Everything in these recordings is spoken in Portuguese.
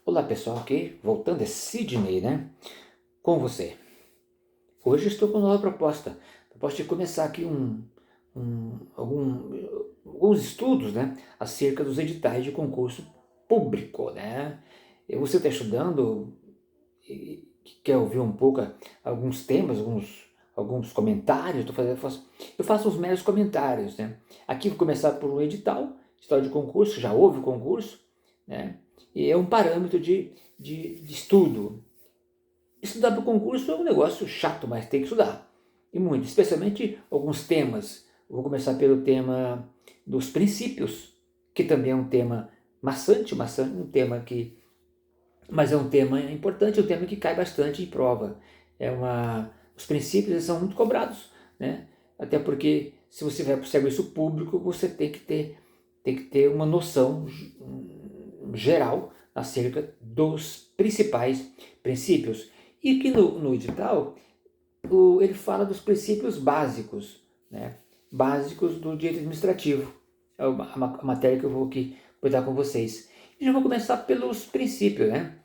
Olá pessoal, aqui voltando é Sidney, né? Com você. Hoje estou com uma nova proposta. Proposta de começar aqui alguns estudos, né? Acerca dos editais de concurso público, né? E você está estudando e quer ouvir um pouco alguns temas, alguns comentários? Eu faço uns meros comentários, né? Aqui vou começar por um edital de concurso, já houve concurso, né? E é um parâmetro de estudo. Estudar para o concurso é um negócio chato, mas tem que estudar. E muito, especialmente alguns temas. Eu vou começar pelo tema dos princípios, que também é um tema maçante, um tema que, mas é um tema importante, um tema que cai bastante em prova. Os princípios eles são muito cobrados, né? Até porque se você vai para o serviço público, você tem que ter uma noção geral acerca dos principais princípios. E aqui no edital, ele fala dos princípios básicos, né? Básicos do direito administrativo. É a matéria que eu vou aqui cuidar com vocês. E já vou começar pelos princípios, né?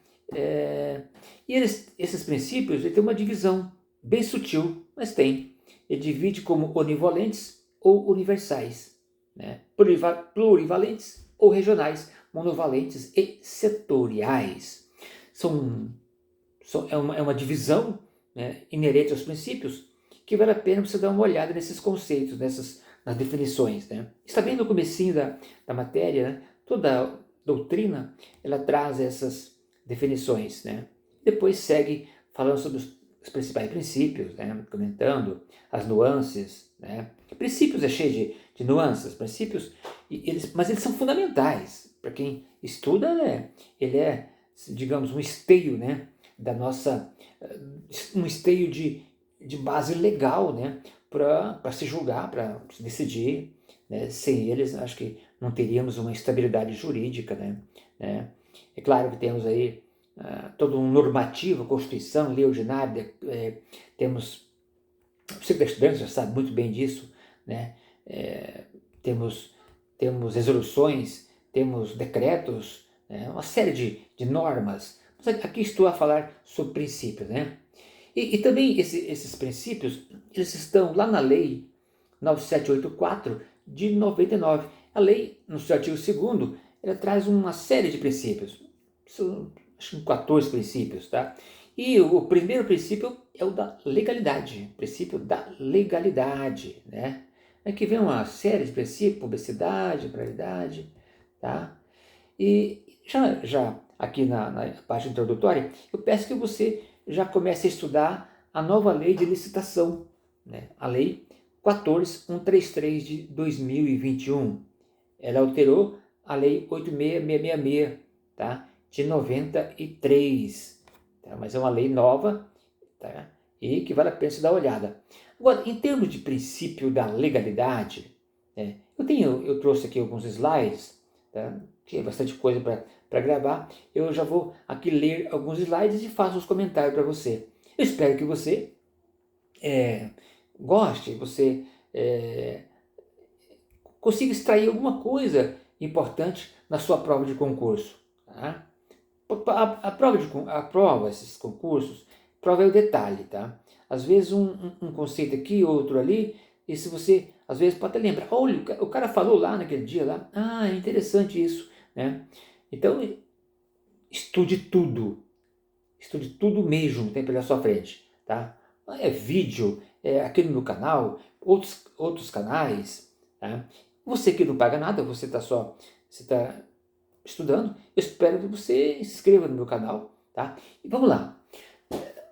Esses princípios têm uma divisão bem sutil, mas tem. Ele divide como univalentes ou universais, né? Plurivalentes ou regionais, monovalentes e setoriais. É uma divisão, né, inerente aos princípios, que vale a pena você dar uma olhada nesses conceitos, nas definições. Né? Está bem no comecinho da matéria, né? Toda a doutrina ela traz essas definições. Né? Depois segue falando sobre os principais princípios, né? Comentando as nuances. Né? Princípios é cheio de nuances, princípios, mas eles são fundamentais. Para quem estuda, né? Ele é, digamos, um esteio, né? Da nossa, um esteio de base legal, né? Para se julgar, para se decidir. Né? Sem eles, acho que não teríamos uma estabilidade jurídica. Né? É claro que temos aí todo um normativo, Constituição, lei ordinária, temos, você que é estudante já sabe muito bem disso, né? Temos, temos resoluções, temos decretos, né? Uma série de normas. Mas aqui estou a falar sobre princípios, né? E também esses princípios, eles estão lá na lei 9784 de 99. A lei, no seu artigo 2º, ela traz uma série de princípios. São, acho que 14 princípios, tá? E o primeiro princípio é o da legalidade, princípio da legalidade, né? Aqui vem uma série de princípios, publicidade, pluralidade, tá? E já aqui na parte introdutória, eu peço que você já comece a estudar a nova lei de licitação, né? A lei 14133 de 2021. Ela alterou a lei 86666, tá? De 93, tá? Mas é uma lei nova, tá? E que vale a pena se dar uma olhada. Agora, em termos de princípio da legalidade, né? Eu trouxe aqui alguns slides, tá? Tinha bastante coisa para gravar. Eu já vou aqui ler alguns slides e faço os comentários para você. Eu espero que você goste, você consiga extrair alguma coisa importante na sua prova de concurso. Tá? A prova, esses concursos, prova é o detalhe, tá? Às vezes um conceito aqui, outro ali, e se você, às vezes, pode até lembrar, olha, o cara falou lá naquele dia lá, é interessante isso, né? Então, estude tudo mesmo que tem pela sua frente, tá? É vídeo, aqui no meu canal, outros canais, tá? Você que não paga nada, você está estudando, eu espero que você se inscreva no meu canal, tá? E vamos lá.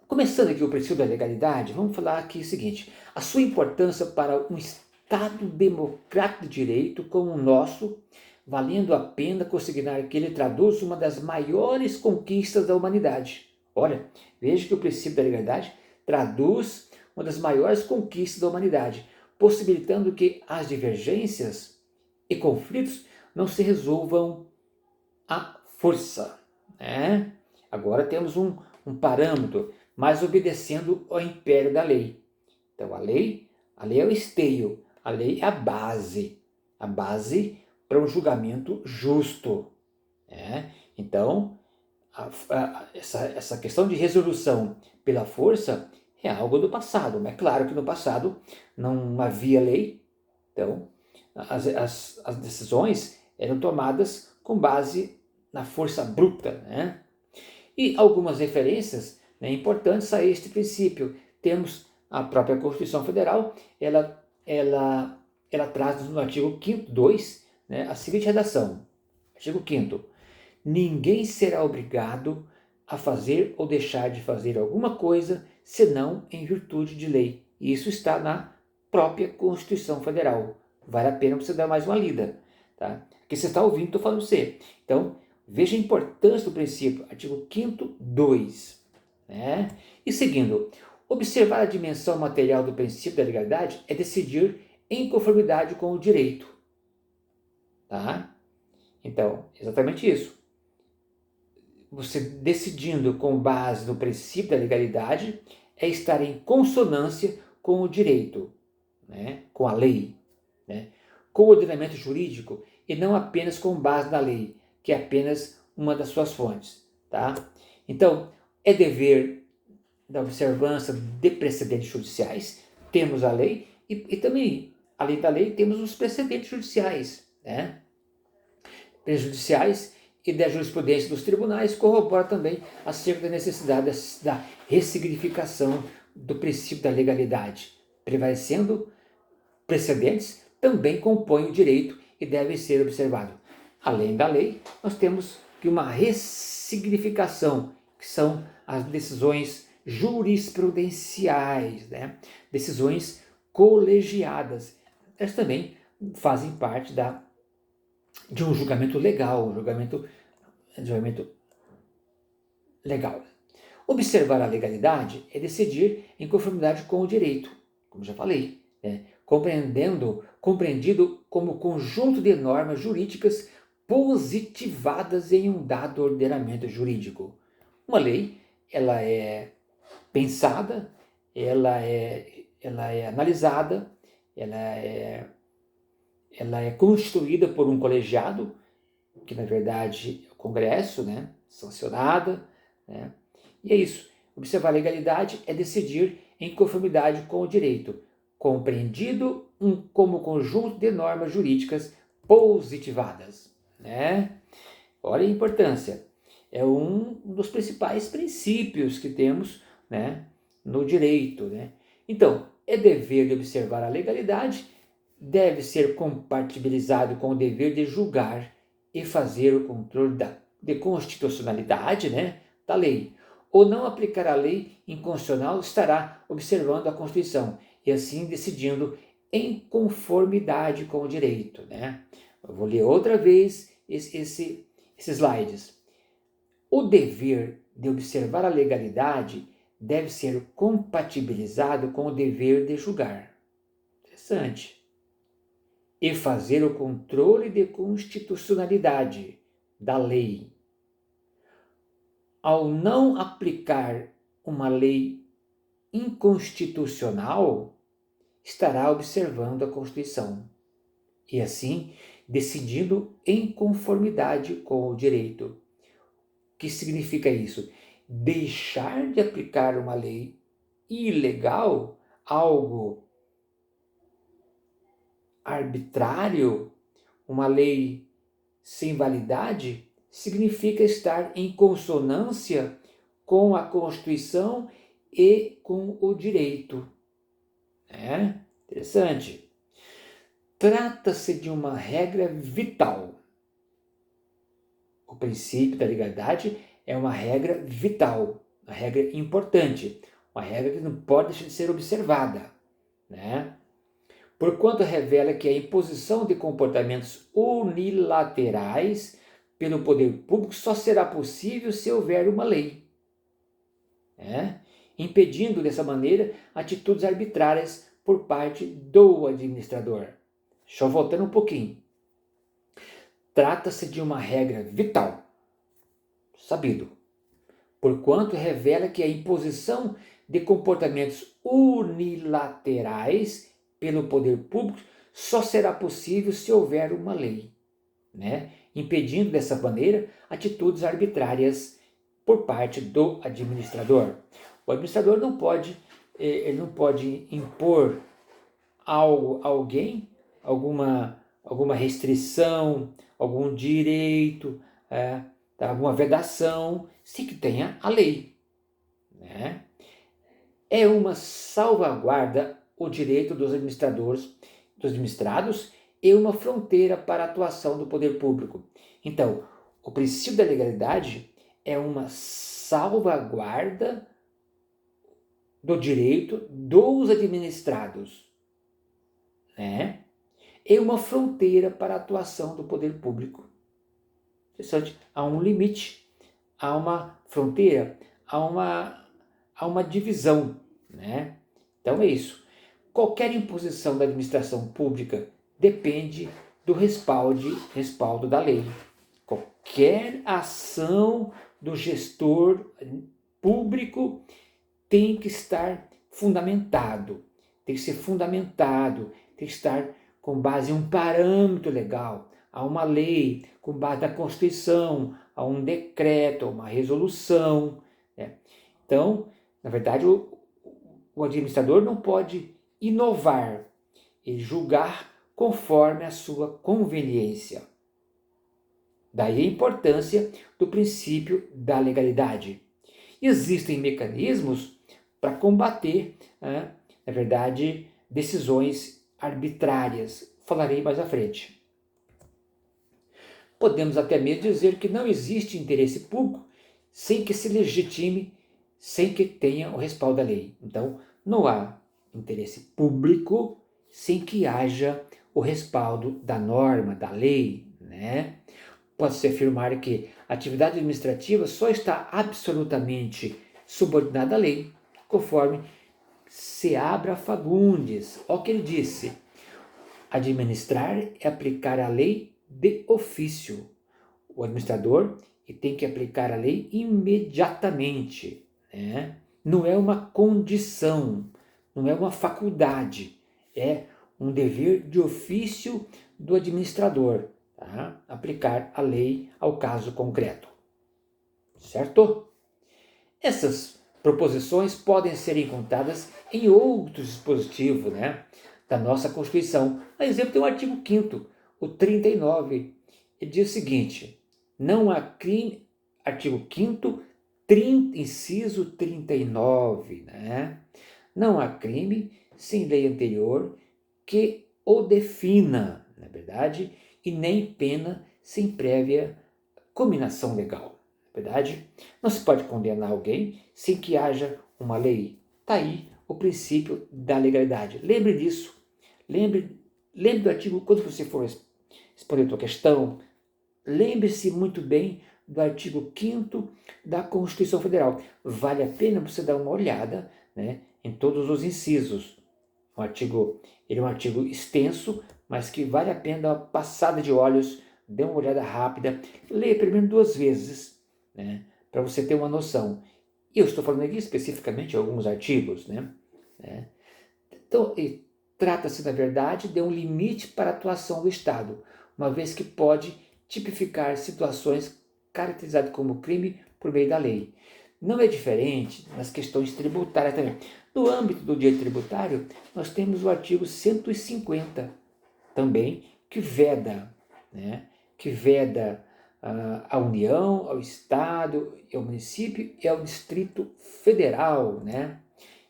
Começando aqui o princípio da legalidade, vamos falar aqui o seguinte: a sua importância para um Estado democrático de direito como o nosso, valendo a pena consignar que ele traduz uma das maiores conquistas da humanidade. Olha, veja que o princípio da legalidade traduz uma das maiores conquistas da humanidade, possibilitando que as divergências e conflitos não se resolvam à força. Né? Agora temos um parâmetro, mas obedecendo ao império da lei. Então a lei é o esteio, a lei é a base para um julgamento justo. Né? Então essa questão de resolução pela força é algo do passado. Mas é claro que no passado não havia lei, então as decisões eram tomadas com base na força bruta, né? E algumas referências, né, importantes a este princípio. Temos a própria Constituição Federal, ela traz no artigo 5º 2, né, a seguinte redação. Artigo 5º. Ninguém será obrigado a fazer ou deixar de fazer alguma coisa, senão em virtude de lei. E isso está na própria Constituição Federal. Vale a pena você dar mais uma lida. Tá? Aqui você está ouvindo, estou falando para você. Então, veja a importância do princípio. Artigo 5º 2. Né? E seguindo, observar a dimensão material do princípio da legalidade é decidir em conformidade com o direito. Tá? Então, exatamente isso. Você decidindo com base no princípio da legalidade é estar em consonância com o direito, né? Com a lei, né? Com o ordenamento jurídico e não apenas com base na lei, que é apenas uma das suas fontes. Tá? Então, é dever da observância de precedentes judiciais, temos a lei e também, além da lei, temos os precedentes judiciais, né? Prejudiciais e da jurisprudência dos tribunais corrobora também acerca da necessidade da ressignificação do princípio da legalidade. Prevalecendo precedentes, também compõem o direito e devem ser observados. Além da lei, nós temos que uma ressignificação, que são as decisões jurisprudenciais, né? Decisões colegiadas. Elas também fazem parte de um julgamento legal, julgamento legal. Observar a legalidade é decidir em conformidade com o direito, como já falei, né? Compreendido como conjunto de normas jurídicas positivadas em um dado ordenamento jurídico. Uma lei, ela é pensada, ela é analisada, ela é constituída por um colegiado, que na verdade é o Congresso, né? Sancionada, né? E é isso. Observar a legalidade é decidir em conformidade com o direito, compreendido como conjunto de normas jurídicas positivadas, né? Olha a importância. É um dos principais princípios que temos, né, no direito, né? Então, é dever de observar a legalidade, deve ser compatibilizado com o dever de julgar e fazer o controle de constitucionalidade, né, da lei. Ou não aplicar a lei inconstitucional estará observando a Constituição e assim decidindo em conformidade com o direito, né? Eu vou ler outra vez esses slides. O dever de observar a legalidade deve ser compatibilizado com o dever de julgar. Interessante. E fazer o controle de constitucionalidade da lei. Ao não aplicar uma lei inconstitucional, estará observando a Constituição e assim decidindo em conformidade com o direito. O que significa isso? Deixar de aplicar uma lei ilegal, algo arbitrário, uma lei sem validade, significa estar em consonância com a Constituição e com o direito. É interessante. Trata-se de uma regra vital. O princípio da legalidade é uma regra vital, uma regra importante, uma regra que não pode deixar de ser observada, né? Porquanto revela que a imposição de comportamentos unilaterais pelo poder público só será possível se houver uma lei, né? Impedindo dessa maneira atitudes arbitrárias por parte do administrador. Só voltando um pouquinho. Trata-se de uma regra vital, sabido, porquanto revela que a imposição de comportamentos unilaterais pelo poder público só será possível se houver uma lei, né? Impedindo dessa maneira atitudes arbitrárias por parte do administrador. O administrador não pode, ele não pode impor algo a alguém, alguma restrição, algum direito, alguma vedação, sem que tenha a lei, né? É uma salvaguarda o direito dos administradores, dos administrados, e uma fronteira para a atuação do poder público. Então, o princípio da legalidade é uma salvaguarda do direito dos administrados, né? E uma fronteira para a atuação do poder público. Há um limite, há uma fronteira, há uma divisão, né? Então é isso. Qualquer imposição da administração pública depende do respaldo da lei. Qualquer ação do gestor público tem que estar fundamentado, tem que ser fundamentado, tem que estar com base em um parâmetro legal, a uma lei, com base na Constituição, a um decreto, a uma resolução, né? Então, na verdade, o administrador não pode inovar e julgar conforme a sua conveniência. Daí a importância do princípio da legalidade. Existem mecanismos para combater, na verdade, decisões arbitrárias. Falarei mais à frente. Podemos até mesmo dizer que não existe interesse público sem que se legitime, sem que tenha o respaldo da lei. Então, não há interesse público sem que haja o respaldo da norma, da lei, né? Pode-se afirmar que a atividade administrativa só está absolutamente subordinada à lei, conforme Seabra Fagundes. Olha o que ele disse: administrar é aplicar a lei de ofício. O administrador tem que aplicar a lei imediatamente, né? Não é uma condição, não é uma faculdade, é um dever de ofício do administrador, tá? Aplicar a lei ao caso concreto, certo? Essas proposições podem ser encontradas em outros dispositivos, né, da nossa Constituição. A exemplo, tem o artigo 5º, o 39, ele diz o seguinte: não há crime, artigo 5º, inciso 39, né? Não há crime sem lei anterior que o defina, na verdade, e nem pena sem prévia cominação legal. Na verdade, não se pode condenar alguém sem que haja uma lei. Está aí o princípio da legalidade. Lembre disso. Lembre do artigo, quando você for responder a sua questão, lembre-se muito bem do artigo 5º da Constituição Federal. Vale a pena você dar uma olhada, né, em todos os incisos. Ele é um artigo extenso, mas que vale a pena dar uma passada de olhos, dê uma olhada rápida, leia pelo menos 2 vezes, né, para você ter uma noção. E eu estou falando aqui especificamente de alguns artigos, né? Então, trata-se, na verdade, de um limite para a atuação do Estado, uma vez que pode tipificar situações caracterizadas como crime por meio da lei. Não é diferente nas questões tributárias também. No âmbito do direito tributário, nós temos o artigo 150 também, que veda, né? Que veda à União, ao Estado, ao município e ao Distrito Federal, né?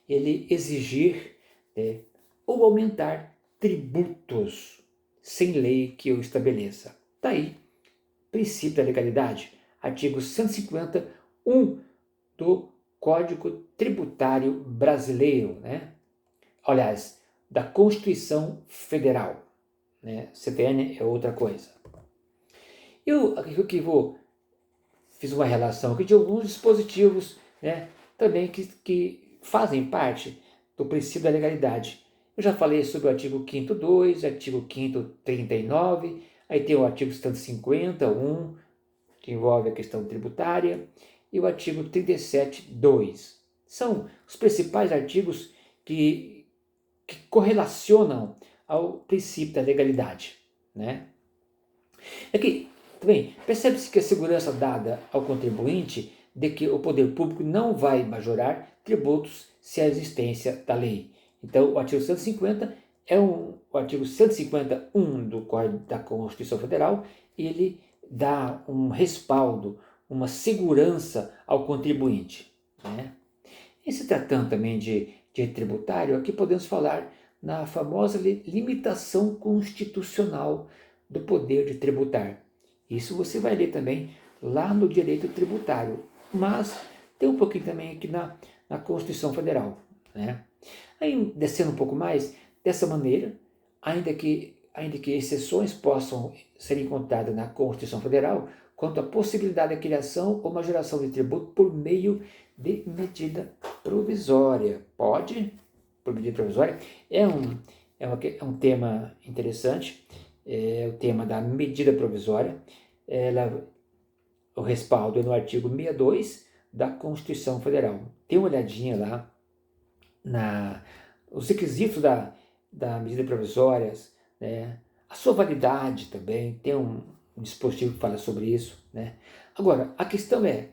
Ele exigir ou aumentar tributos sem lei que o estabeleça. Está aí, princípio da legalidade, artigo 151 do Código Tributário Brasileiro, né? Aliás, da Constituição Federal, né? CTN é outra coisa. Eu aqui fiz uma relação aqui de alguns dispositivos, né, também que fazem parte do princípio da legalidade. Eu já falei sobre o artigo 5º 2, artigo 5º 39, aí tem o artigo 150 1, que envolve a questão tributária, e o artigo 37 2. São os principais artigos que correlacionam ao princípio da legalidade, né? Aqui também percebe-se que a segurança dada ao contribuinte de que o poder público não vai majorar tributos se há existência da lei. Então, o artigo 150 o artigo 151 da Constituição Federal, ele dá um respaldo, uma segurança ao contribuinte, né? E se tratando também de direito tributário, aqui podemos falar na famosa limitação constitucional do poder de tributar. Isso você vai ler também lá no direito tributário, mas tem um pouquinho também aqui na Constituição Federal, né? Aí, descendo um pouco mais, dessa maneira, ainda que exceções possam ser encontradas na Constituição Federal, quanto à possibilidade da criação ou majoração de tributo por meio de medida provisória. Pode, por medida provisória, é um tema interessante, é o tema da medida provisória. O respaldo é no artigo 62 da Constituição Federal. Dê uma olhadinha lá os requisitos da medida provisória, né? A sua validade também, tem um dispositivo que fala sobre isso, né? Agora, a questão é,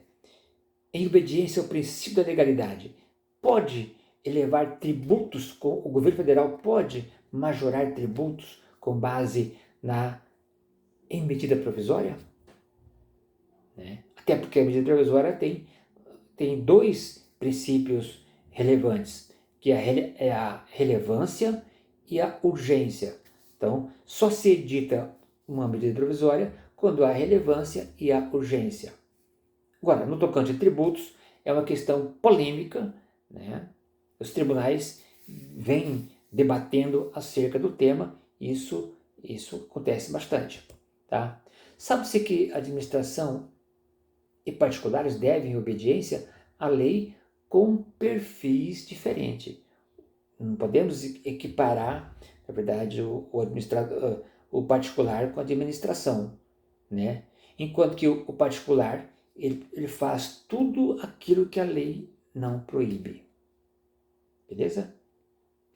em obediência ao princípio da legalidade, pode elevar tributos, o governo federal pode majorar tributos com base em medida provisória? Né? Até porque a medida provisória tem dois princípios relevantes, que é a relevância e a urgência. Então, só se edita uma medida provisória quando há relevância e a urgência. Agora, no tocante a tributos, é uma questão polêmica, né? Os tribunais vêm debatendo acerca do tema, isso acontece bastante, tá? Sabe-se que a administração e particulares devem obediência à lei com perfis diferentes. Não podemos equiparar, na verdade, o particular com a administração, né? Enquanto que o particular ele faz tudo aquilo que a lei não proíbe, beleza?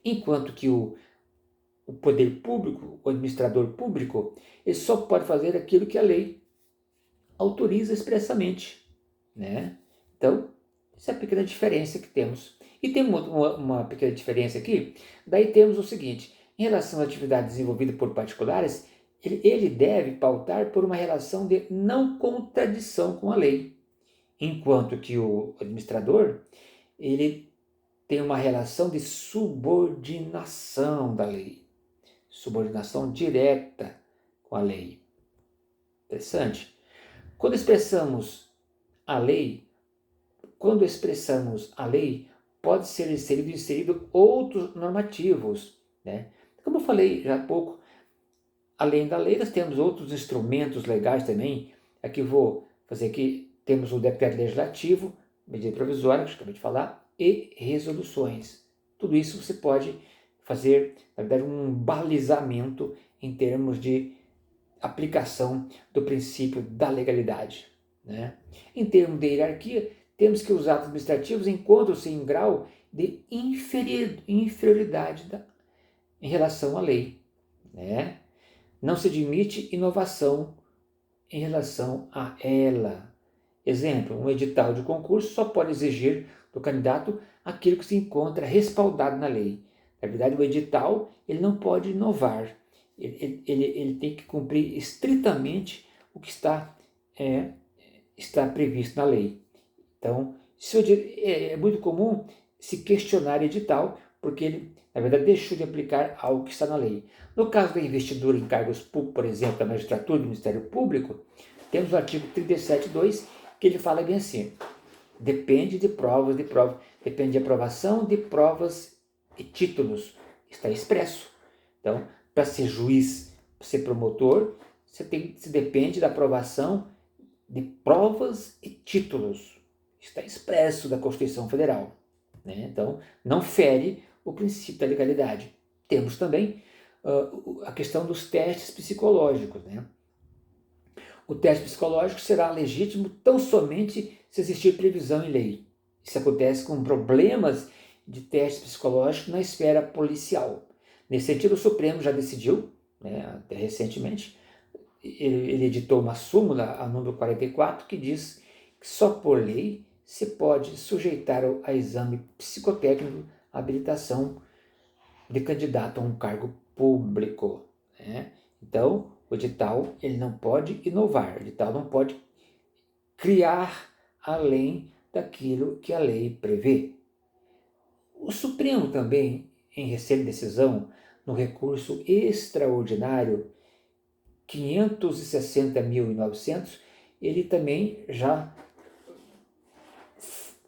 Enquanto que o poder público, o administrador público, ele só pode fazer aquilo que a lei autoriza expressamente, né? Então, essa é a pequena diferença que temos. E tem uma pequena diferença aqui, daí temos o seguinte, em relação à atividade desenvolvida por particulares, ele deve pautar por uma relação de não contradição com a lei, enquanto que o administrador, ele tem uma relação de subordinação da lei, subordinação direta com a lei. Interessante. Quando expressamos a lei, pode ser inserido outros normativos, né? Como eu falei já há pouco, além da lei, nós temos outros instrumentos legais também. Aqui vou fazer aqui, temos o decreto legislativo, medida provisória, que eu acabei de falar, e resoluções. Tudo isso você pode fazer, na verdade, um balizamento em termos de aplicação do princípio da legalidade, né? Em termos de hierarquia, temos que os atos administrativos encontram-se em grau de inferioridade em relação à lei, né? Não se admite inovação em relação a ela. Exemplo, um edital de concurso só pode exigir do candidato aquilo que se encontra respaldado na lei. Na verdade, o edital ele não pode inovar. Ele tem que cumprir estritamente o que está previsto na lei. Então, é muito comum se questionar edital, porque ele, na verdade, deixou de aplicar algo que está na lei. No caso da investidura em cargos públicos, por exemplo, da magistratura do Ministério Público, temos o artigo 37.2, que ele fala bem assim, depende de aprovação de provas e títulos. Está expresso. Então, para ser juiz, para ser promotor, você depende da aprovação de provas e títulos. Está expresso da Constituição Federal, né? Então, não fere o princípio da legalidade. Temos também a questão dos testes psicológicos, né? O teste psicológico será legítimo tão somente se existir previsão em lei. Isso acontece com problemas de teste psicológico na esfera policial. Nesse sentido, o Supremo já decidiu, né, até recentemente, ele editou uma súmula, a número 44, que diz só por lei se pode sujeitar a exame psicotécnico a habilitação de candidato a um cargo público, né? Então, o edital ele não pode inovar, o edital não pode criar além daquilo que a lei prevê. O Supremo também, em recente decisão, no recurso extraordinário 560.900, ele também já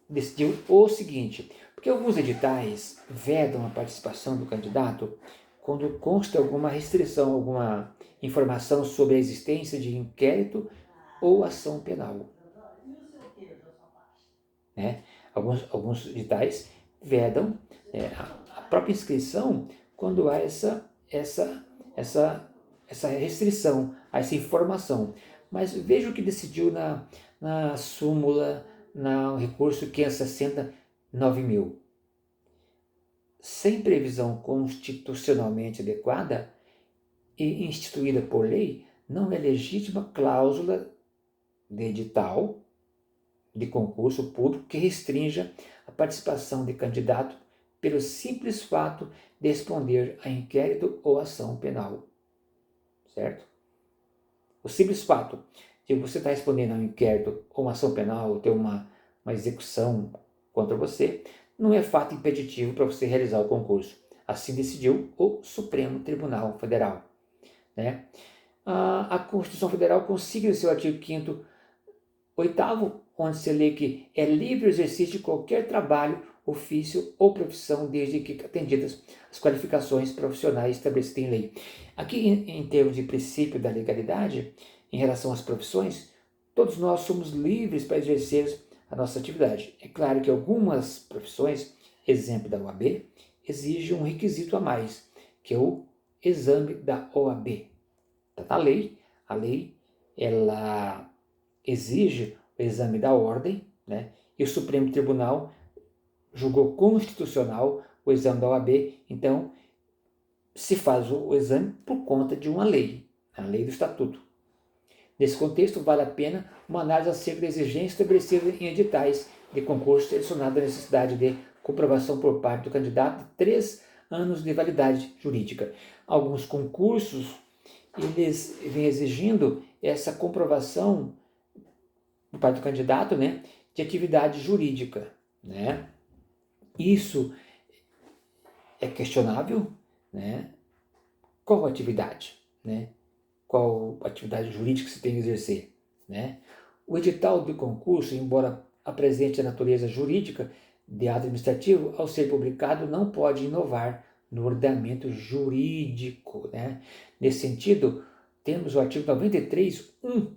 decidiu o seguinte, porque alguns editais vedam a participação do candidato quando consta alguma restrição, alguma informação sobre a existência de inquérito ou ação penal, né? Alguns editais vedam a própria inscrição quando há essa restrição, a essa informação. Mas veja o que decidiu na súmula, no recurso 560.900. Sem previsão constitucionalmente adequada e instituída por lei, não é legítima cláusula de edital de concurso público que restrinja a participação de candidato pelo simples fato de responder a inquérito ou ação penal. Certo? O simples fato de você estar respondendo a um inquérito ou uma ação penal, ou ter uma execução contra você, não é fato impeditivo para você realizar o concurso. Assim decidiu o Supremo Tribunal Federal, né? A Constituição Federal consigna em seu artigo 5º, 8º, onde se lê que é livre o exercício de qualquer trabalho, ofício ou profissão, desde que atendidas as qualificações profissionais estabelecidas em lei. Aqui, em termos de princípio da legalidade, em relação às profissões, todos nós somos livres para exercer a nossa atividade. É claro que algumas profissões, exemplo da OAB, exigem um requisito a mais, que é o exame da OAB. Está na lei, a lei ela exige o exame da ordem, né? E o Supremo Tribunal julgou constitucional o exame da OAB, então se faz o exame por conta de uma lei, a lei do estatuto. Nesse contexto, vale a pena uma análise acerca da exigência estabelecida em editais de concurso adicionada à necessidade de comprovação por parte do candidato de 3 anos de validade jurídica. Alguns concursos, eles vêm exigindo essa comprovação por parte do candidato, né, de atividade jurídica, né? Isso é questionável, né? Qual atividade, né? Qual atividade jurídica se tem que exercer, né? O edital de concurso, embora apresente a natureza jurídica de ato administrativo, ao ser publicado não pode inovar no ordenamento jurídico, né? Nesse sentido, temos o artigo 93.1,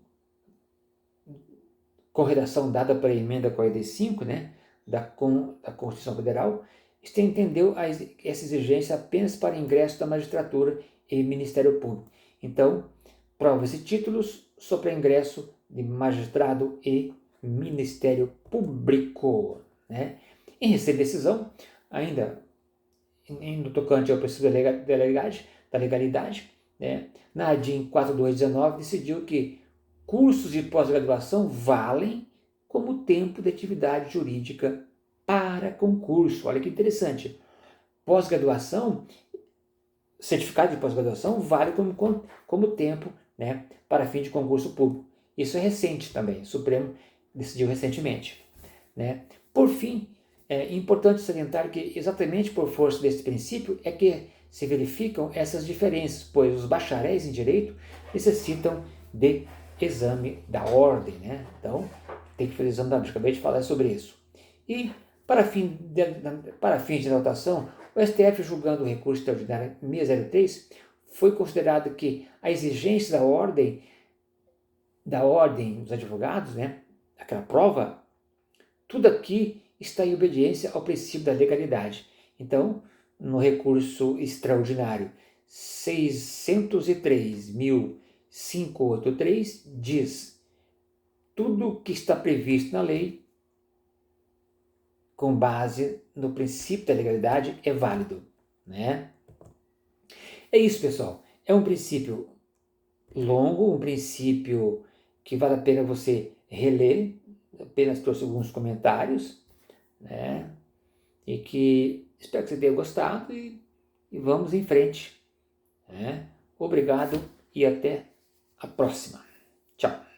com redação dada para a emenda 45, né, da Constituição Federal, estendeu essa exigência apenas para ingresso da magistratura e Ministério Público. Então, provas e títulos só para ingresso de magistrado e Ministério Público, né? Em recente decisão, ainda no tocante ao princípio da legalidade, né, na ADIM 4219 decidiu que cursos de pós-graduação valem como tempo de atividade jurídica para concurso. Olha que interessante. Pós-graduação, certificado de pós-graduação vale como tempo, né, para fim de concurso público. Isso é recente também, o Supremo decidiu recentemente, né? Por fim, é importante salientar que exatamente por força desse princípio é que se verificam essas diferenças, pois os bacharéis em direito necessitam de exame da ordem, né? Então, tem que fazer exame da ordem. Acabei de falar sobre isso. E, para fins de anotação, o STF, julgando o recurso extraordinário 603, foi considerado que a exigência da ordem dos advogados, né? Aquela prova, tudo aqui está em obediência ao princípio da legalidade. Então, no recurso extraordinário 603.583 diz: tudo que está previsto na lei, com base no princípio da legalidade, é válido, né? É isso, pessoal. É um princípio longo, um princípio que vale a pena você reler, apenas trouxe alguns comentários, né? E que espero que você tenha gostado e vamos em frente, né? Obrigado e até a próxima. Tchau.